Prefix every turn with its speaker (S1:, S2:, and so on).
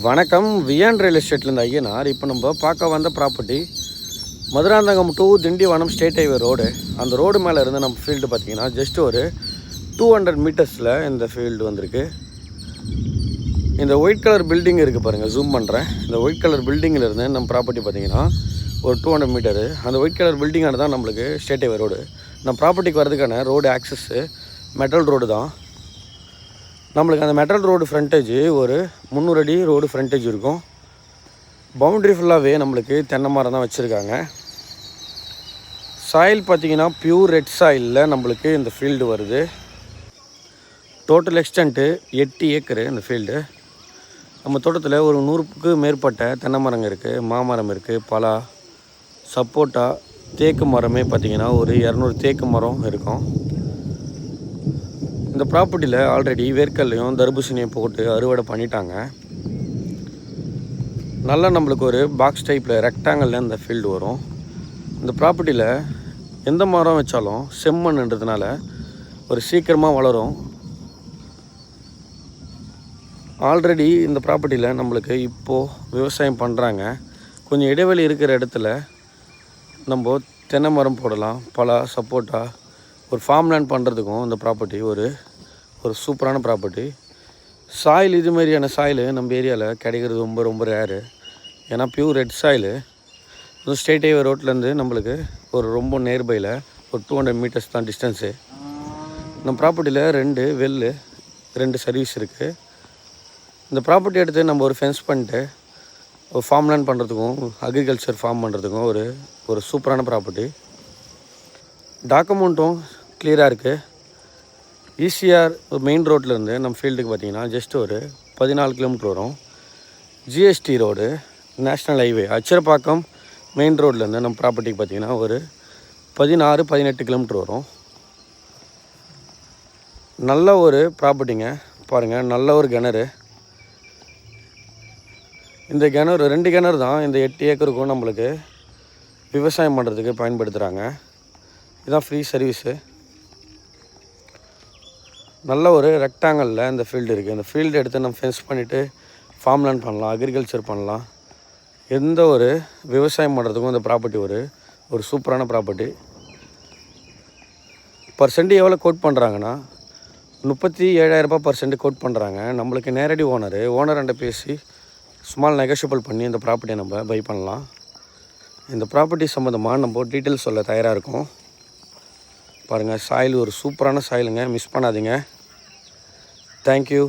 S1: வணக்கம். VN real எஸ்டேட்லேருந்து ஐயனார். இப்போ நம்ம பார்க்க வந்த property Madurantakam to Tindivanam state highway road. அந்த ரோடு மேலே இருந்து நம்ம ஃபீல்டு பார்த்திங்கன்னா ஜஸ்ட் ஒரு 200 மீட்டர்ஸில் இந்த ஃபீல்டு வந்திருக்கு. இந்த ஒயிட் கலர் பில்டிங் இருக்குது பாருங்கள், ஜூம் பண்ணுறேன். இந்த ஒயிட் கலர் பில்டிங்கில் இருந்து நம்ம ப்ராப்பர்ட்டி பார்த்திங்கன்னா ஒரு 200 மீட்டரு. அந்த ஒயிட் கலர் பில்டிங்கான தான் நம்மளுக்கு ஸ்டேட் ஹைவே ரோடு. நம்ம ப்ராப்பர்ட்டிக்கு வரதுக்கான ரோடு ஆக்சஸ்ஸு மெட்டல் ரோடு தான். நம்மளுக்கு அந்த மெட்டல் ரோடு ஃப்ரண்டேஜ் ஒரு 300 அடி ரோடு ஃப்ரண்டேஜ் இருக்கும். பவுண்ட்ரி ஃபுல்லாகவே நம்மளுக்கு தென்னை மரம் தான் வச்சுருக்காங்க. சாயில் பார்த்திங்கன்னா பியூர் ரெட் சாயிலில் நம்மளுக்கு இந்த ஃபீல்டு வருது. டோட்டல் எக்ஸ்டென்ட்டு 8 ஏக்கரு இந்த ஃபீல்டு. நம்ம தோட்டத்தில் ஒரு 100க்கு மேற்பட்ட தென்னை மரங்க இருக்குது, மாமரம் இருக்குது, பலா, சப்போட்டா, தேக்கு மரமே பார்த்திங்கன்னா ஒரு 200 தேக்கு மரம் இருக்கும். இந்த ப்ராப்பர்ட்டியில் ஆல்ரெடி வேர்க்கல்லையும் தர்பூசணியும் போட்டு அறுவடை பண்ணிட்டாங்க. நல்லா நம்மளுக்கு ஒரு பாக்ஸ் டைப்பில் ரெக்டாங்கிளில் இந்த ஃபீல்டு வரும். இந்த ப்ராப்பர்ட்டியில் எந்த மரம் வச்சாலும் செம்மண்ன்றதுனால ஒரு சீக்கிரமாக வளரும். ஆல்ரெடி இந்த ப்ராப்பர்ட்டியில் நம்மளுக்கு இப்போது விவசாயம் பண்ணுறாங்க. கொஞ்சம் இடைவெளி இருக்கிற இடத்துல நம்ம தென்னை மரம் போடலாம், பலா, சப்போட்டா. ஒரு ஃபார்ம் லேண்ட் பண்ணுறதுக்கும் இந்த ப்ராப்பர்ட்டி ஒரு சூப்பரான ப்ராப்பர்ட்டி. சாயில் இது மாதிரியான சாயில் நம்ம ஏரியாவில் கிடைக்கிறது ரொம்ப ரொம்ப ரேரு. ஏன்னா pure red soil. State highway ரோட்லேருந்து நம்மளுக்கு ஒரு ரொம்ப நியர்பையில் ஒரு 200 மீட்டர்ஸ் தான் டிஸ்டன்ஸு. நம்ம ப்ராப்பர்ட்டியில் 2 வெல்லு, 2 சர்வீஸ் இருக்குது. இந்த ப்ராப்பர்ட்டி எடுத்து நம்ம ஒரு ஃபென்ஸ் பண்ணிட்டு ஒரு ஃபார்ம் லேண்ட் பண்ணுறதுக்கும் அக்ரிகல்ச்சர் ஃபார்ம் பண்ணுறதுக்கும் ஒரு சூப்பரான ப்ராப்பர்ட்டி. டாக்குமெண்ட்டும் கிளியராக இருக்குது. ஈசிஆர் மெயின் ரோட்லேருந்து நம்ம ஃபீல்டுக்கு பார்த்திங்கன்னா ஜஸ்ட் ஒரு 14 கிலோமீட்டர் வரும். GST road, national highway, Acharapakkam main ரோட்லேருந்து நம்ம ப்ராப்பர்ட்டிக்கு பார்த்திங்கன்னா ஒரு 16-18 கிலோமீட்டர் வரும். நல்ல ஒரு ப்ராப்பர்ட்டிங்க பாருங்கள். நல்ல ஒரு கிணறு. இந்த கிணறு 2 கிணறு தான் இந்த 8 ஏக்கருக்கும் நம்மளுக்கு விவசாயம் பண்ணுறதுக்கு பயன்படுத்துகிறாங்க. இதுதான் ஃப்ரீ சர்வீஸு. நல்ல ஒரு ரெக்டாங்கிளில் இந்த ஃபீல்டு இருக்குது. இந்த ஃபீல்டு எடுத்து நம்ம ஃபென்ஸ் பண்ணிவிட்டு ஃபார்ம் லேண்ட் பண்ணலாம், அக்ரிகல்ச்சர் பண்ணலாம். எந்த ஒரு விவசாயம் பண்ணுறதுக்கும் இந்த ப்ராப்பர்ட்டி ஒரு சூப்பரான ப்ராப்பர்ட்டி. பர்சென்ட் எவ்வளோ கோட் பண்ணுறாங்கன்னா 37,000 ரூபாய் பர்சென்ட் கோட் பண்ணுறாங்க. நம்மளுக்கு நேரடி ஓனர்கிட்ட பேசி ஸ்மால் நெகோஷியபிள் பண்ணி இந்த ப்ராப்பர்ட்டியை நம்ம பை பண்ணலாம். இந்த ப்ராப்பர்ட்டி சம்மந்தமாக நம்ம டீட்டெயில்ஸ் சொல்ல தயாராக இருக்கும். பாருங்கள், சாயில் ஒரு சூப்பரான சாயிலுங்க, மிஸ் பண்ணாதீங்க. தேங்க்யூ.